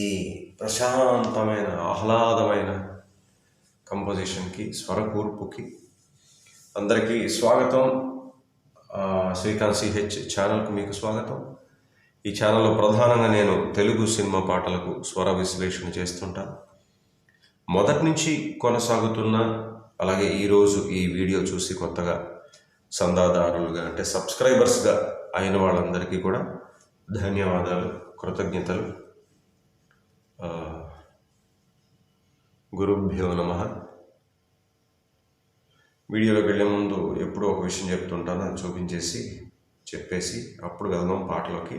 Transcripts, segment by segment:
ఈ ప్రశాంతమైన ఆహ్లాదమైన కంపోజిషన్కి స్వరకూర్పుకి అందరికీ స్వాగతం. శ్రీకాంత్ సిహెచ్ ఛానల్కు మీకు స్వాగతం. ఈ ఛానల్లో ప్రధానంగా నేను తెలుగు సినిమా పాటలకు స్వర విశ్లేషణ చేస్తుంటాను. మొదటి నుంచి కొనసాగుతున్న, అలాగే ఈరోజు ఈ వీడియో చూసి కొత్తగా సందాదారులుగా అంటే సబ్స్క్రైబర్స్గా అయిన వాళ్ళందరికీ కూడా ధన్యవాదాలు, కృతజ్ఞతలు. గురుభ్యో నమః. వీడియోలోకి వెళ్ళే ముందు ఎప్పుడూ ఒక విషయం చెప్తుంటాను, అది చెప్పేసి అప్పుడు వెళ్దాం పాటలోకి.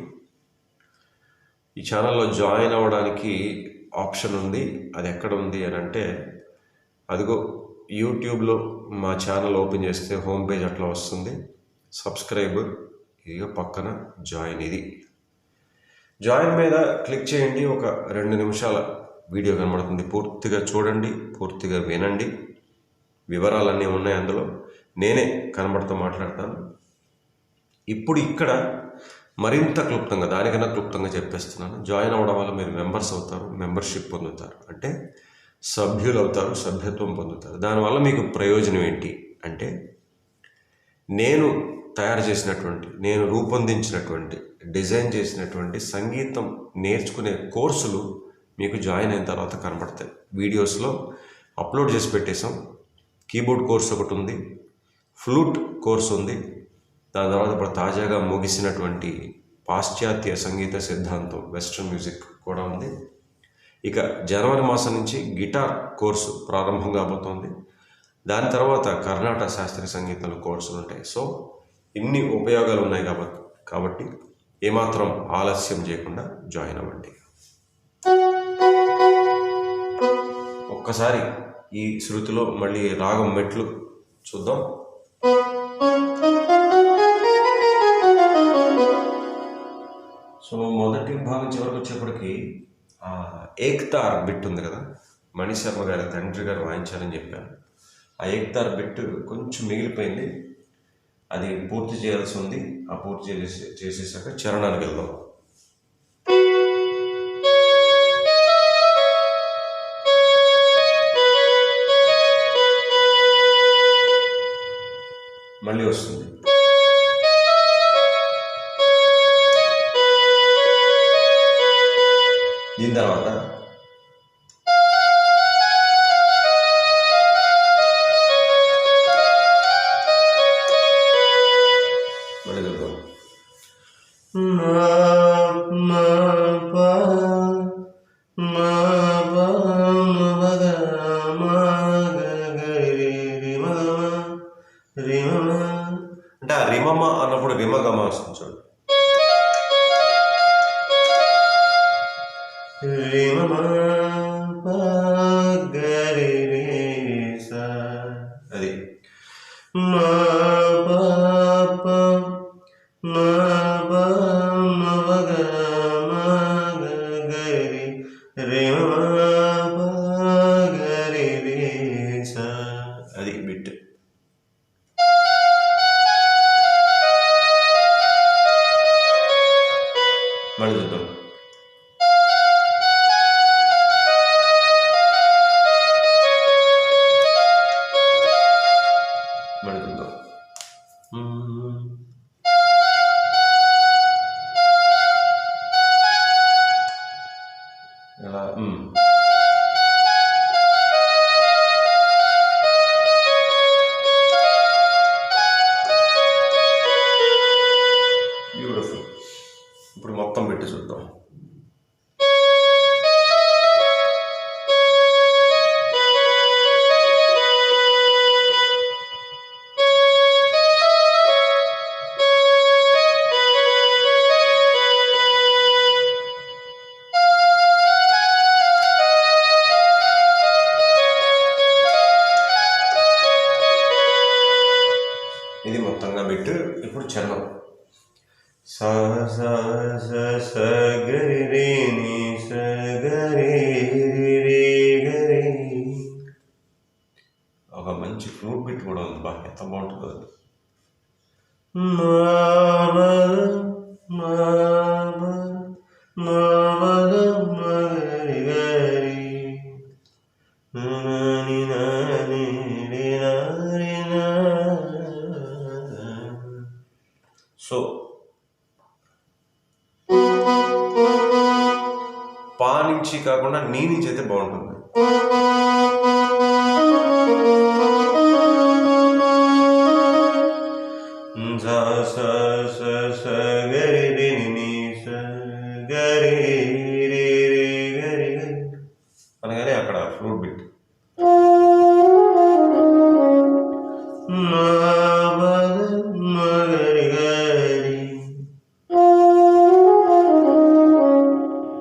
ఈ ఛానల్లో జాయిన్ అవ్వడానికి ఆప్షన్ ఉంది. అది ఎక్కడ ఉంది అని అంటే, అదిగో యూట్యూబ్లో మా ఛానల్ ఓపెన్ చేస్తే హోమ్ పేజ్ అట్లా వస్తుంది. సబ్స్క్రైబ్, ఇదిగో పక్కన జాయిన్, ఇది జాయిన్ మీద క్లిక్ చేయండి. ఒక 2 నిమిషాల వీడియో కనబడుతుంది. పూర్తిగా చూడండి, పూర్తిగా వినండి. వివరాలన్నీ ఉన్నాయి అందులో. నేనే కనబడుతూ మాట్లాడతాను. ఇప్పుడు ఇక్కడ మరింత క్లుప్తంగా, దానికన్నా క్లుప్తంగా చెప్పేస్తున్నాను. జాయిన్ అవ్వడం వల్ల మీరు మెంబర్స్ అవుతారు, మెంబర్షిప్ పొందుతారు, అంటే సభ్యులు అవుతారు, సభ్యత్వం పొందుతారు. దానివల్ల మీకు ప్రయోజనం ఏంటి అంటే, నేను తయారు చేసినటువంటి, నేను రూపొందించినటువంటి, డిజైన్ చేసినటువంటి సంగీతం నేర్చుకునే కోర్సులు మీకు జాయిన్ అయిన తర్వాత కనబడతాయి. వీడియోస్లో అప్లోడ్ చేసి పెట్టేశాం. కీబోర్డ్ కోర్స్ ఒకటి ఉంది, ఫ్లూట్ కోర్స్ ఉంది, దాని తర్వాత ఇప్పుడు తాజాగా ముగిసినటువంటి పాశ్చాత్య సంగీత సిద్ధాంతం, వెస్ట్రన్ మ్యూజిక్ కూడా ఉంది. ఇక జనవరి మాసం నుంచి గిటార్ కోర్సు ప్రారంభం కాబోతోంది. దాని తర్వాత కర్ణాటక శాస్త్రీయ సంగీతంలో కోర్సులు ఉంటాయి. సో ఇన్ని ఉపయోగాలు ఉన్నాయి కాబట్టి ఏమాత్రం ఆలస్యం చేయకుండా జాయిన్ అవ్వండి. ఒక్కసారి ఈ శృతిలో మళ్ళీ రాగం మెట్లు చూద్దాం. సో మొదటి భాగం చివరికి వచ్చేప్పటికి ఏక్తార్ బిట్ ఉంది కదా, మణిశర్మ గారి తండ్రి గారు వాయించారని చెప్పారు. ఆ ఏక్తార్ బిట్ కొంచెం మిగిలిపోయింది, అది పూర్తి చేయాల్సి ఉంది. ఆ పూర్తి చేసేసాక చరణానికి వెళ్దాం. మళ్ళీ వస్తుంది. దీని తర్వాత మళ్ళీ చూద్దాం. అంటే ఆ రిమమ్మ అన్నప్పుడు రిమగమ వస్తుంది చూడండి. అది అది బిట్. మళ్ళీ చూద్దాం. మళ్ళీ చూద్దాం. ఎలా బ్యూటిఫుల్. ఇప్పుడు మొత్తం పెట్టి చూద్దాం. ఇది మొత్తంగా బిట్. ఇప్పుడు చరణం. సా సా స స గరి రే ని స గరి రే గరి. ఒక మంచి ఫ్లూట్ బిట్ కూడా ఉంది. బాగా ఎంత బాగుంటుందో అది. మా పా నుంచి కాకుండా నీ నుంచి అయితే బాగుంటుంది. అనగానే అక్కడ ఫ్లూట్ బిట్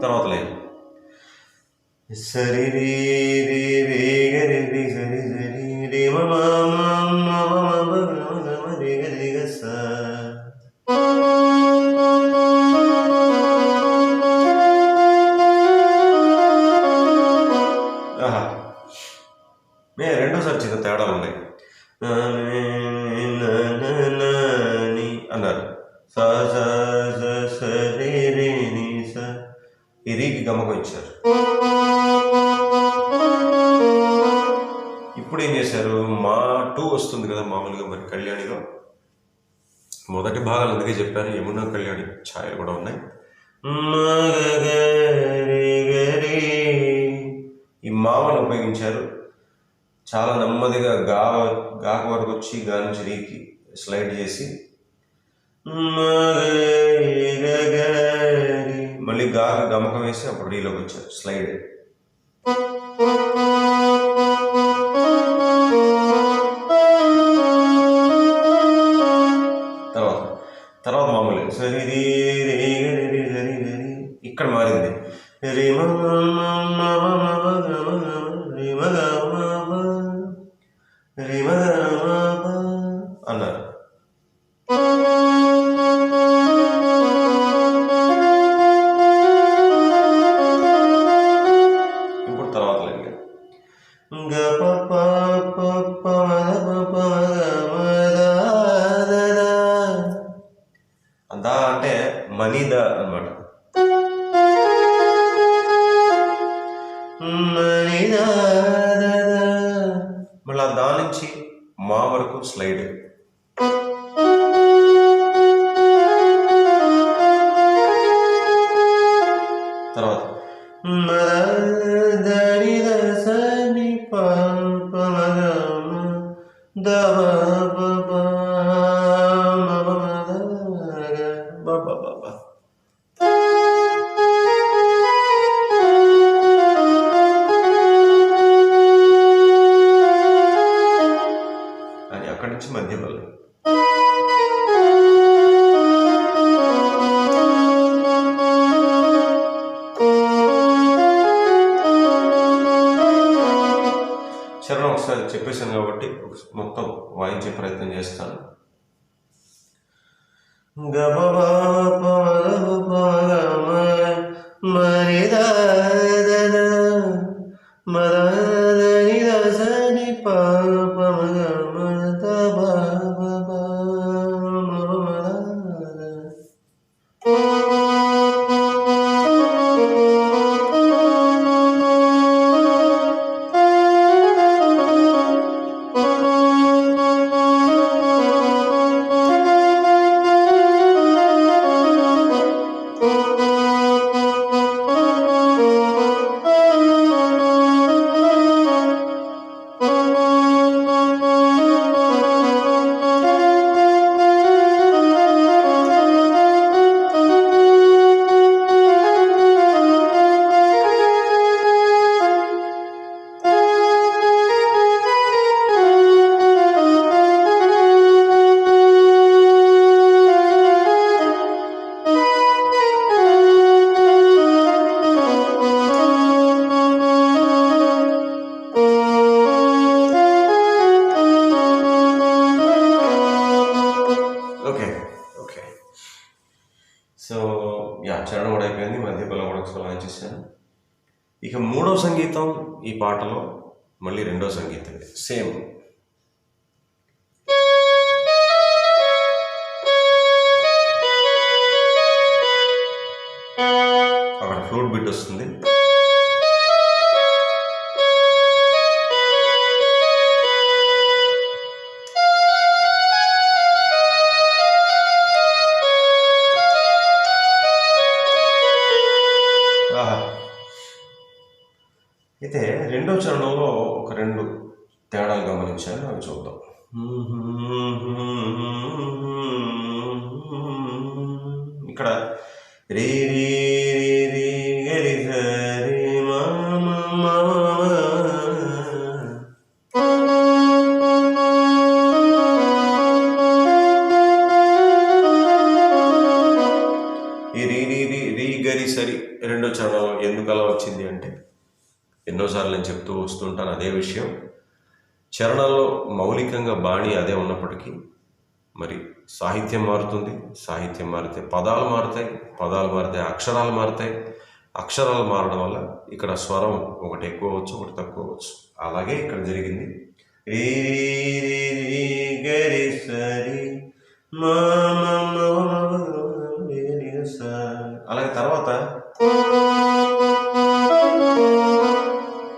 తర్వాత లైన్ సరి రీ రీ రే గరి రి సరి సరి రే మమ రే గరి గ స. రెండోసారి చిన్న తేడాలు ఉన్నాయి అన్నారు. ఇరికి గమకం ఇచ్చారు. ఇప్పుడు ఏం చేశారు, మా 2 వస్తుంది కదా మామూలుగా. మరి కళ్యాణిలో మొదటి భాగాలు అందుకే చెప్పాను, యమునా కళ్యాణి ఛాయలు కూడా ఉన్నాయి. ఈ మామను ఉపయోగించారు. చాలా నెమ్మదిగా గాక వరకు వచ్చి గా నుంచి రీకి స్లైడ్ చేసి మళ్ళీ గాక గమకం వేసి అప్పుడు రీలోకి వచ్చారు స్లైడ్. తర్వాత మామూలు సరి ఇక్కడ మారింది. అన్నారు. ఇప్పుడు తర్వాత లైన్ దా అంటే మనిద అన్నమాట. మళ్ళీ దాని నుంచి మా వరకు స్లైడ్. తర్వాత అని అక్కడి నుంచి మధ్య వల్ల చరణం ఒకసారి చెప్పేశాను కాబట్టి మొత్తం వాయించే ప్రయత్నం చేస్తాను. సో చరణం కూడా అయిపోయింది, మధ్య బలం కూడా ఒకసారి లాంచ్ చేశాను. ఇక మూడవ సంగీతం ఈ పాటలో మళ్ళీ రెండో సంగీతం సేమ్. అక్కడ ఫ్లూట్ బిట్ వస్తుంది. అయితే రెండో చరణంలో ఒక 2 తేడాలు గమనించాను, అవి చూద్దాం. ఇక్కడ రీ రీ రీ గరి సరి మా మా ఈ రీ రీ రీ రీ గరి సరి రెండో చరణంలో ఎందుకు అలా వచ్చింది అంటే, ఎన్నోసార్లు నేను చెప్తూ వస్తుంటాను అదే విషయం. చరణంలో మౌలికంగా బాణి అదే ఉన్నప్పటికీ మరి సాహిత్యం మారుతుంది, సాహిత్యం మారితే పదాలు మారుతాయి, పదాలు మారితే అక్షరాలు మారుతాయి, అక్షరాలు మారడం వల్ల ఇక్కడ స్వరం ఒకటి ఎక్కువ అవచ్చు, ఒకటి తక్కువ అవచ్చు. అలాగే ఇక్కడ జరిగింది. రీ రీ గరి సరి మా అలాగే తర్వాత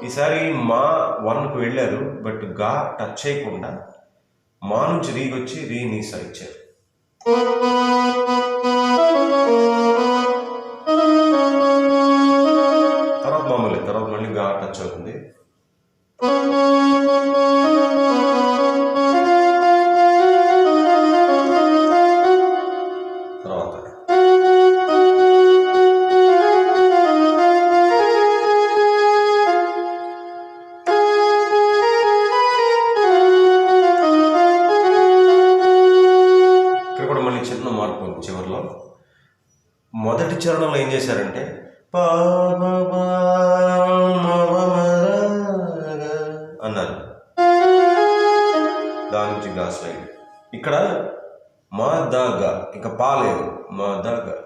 ఈసారి మా 1కు వెళ్ళారు, బట్ గా టచ్ చేయకుండా మా నుంచి రీకి వచ్చి రీ నీసా ఇచ్చారు. తర్వాత మామూలే, తర్వాత మళ్ళీ గా టచ్ అవుతుంది. తర్వాత చిన్న మార్పు ఉంది చివరిలో. మొదటి చరణంలో ఏం చేశారంటే అన్నారు, దాని నుంచి గా స్లైడ్. ఇక్కడ మా దాగా ఇంకా పాలేదు, మా దాగా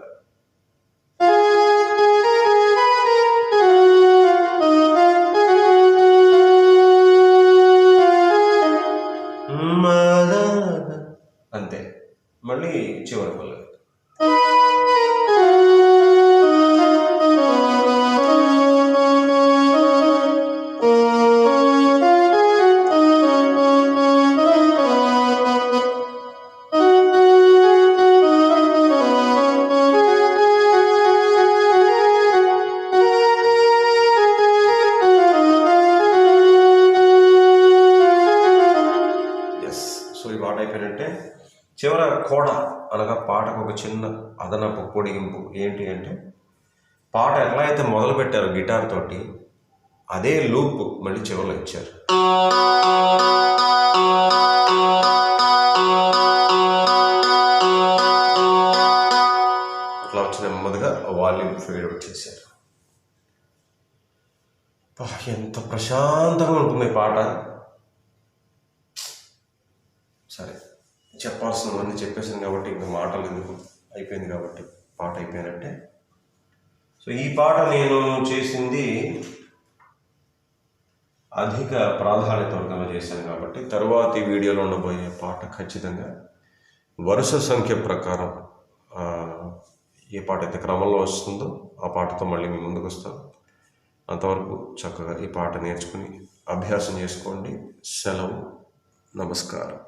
అంతే. మళ్ళీ చివరి పల్లవి. సో ఈ పాట అయిపోయినట్టే. చివర కోడ అనగా పాటకు ఒక చిన్న అదనపు పొడిగింపు ఏంటి అంటే, పాట ఎలా అయితే మొదలు పెట్టారో గిటార్ తోటి అదే లూప్ మళ్ళీ చివరిలో ఇచ్చారు. అట్లా వచ్చి నెమ్మదిగా వాల్యూమ్ ఫేడ్ అవుట్ చేశారు. ఎంత ప్రశాంతంగా ఉంటుంది పాట. సరే, చెప్పాల్సినవన్నీ చెప్పేసాను కాబట్టి ఇంకా మాటలు ఎందుకు, అయిపోయింది కాబట్టి పాట అయిపోయినట్టే. సో ఈ పాట నేను చేసింది అధిక ప్రాధాన్యత వర్గంలో చేశాను కాబట్టి తరువాతి వీడియోలో ఉండబోయే పాట ఖచ్చితంగా వరుస సంఖ్య ప్రకారం ఏ పాట అయితే క్రమంలో వస్తుందో ఆ పాటతో మళ్ళీ మీ ముందుకు వస్తాం. అంతవరకు చక్కగా ఈ పాట నేర్చుకుని అభ్యాసం చేసుకోండి. సెలవు, నమస్కారం.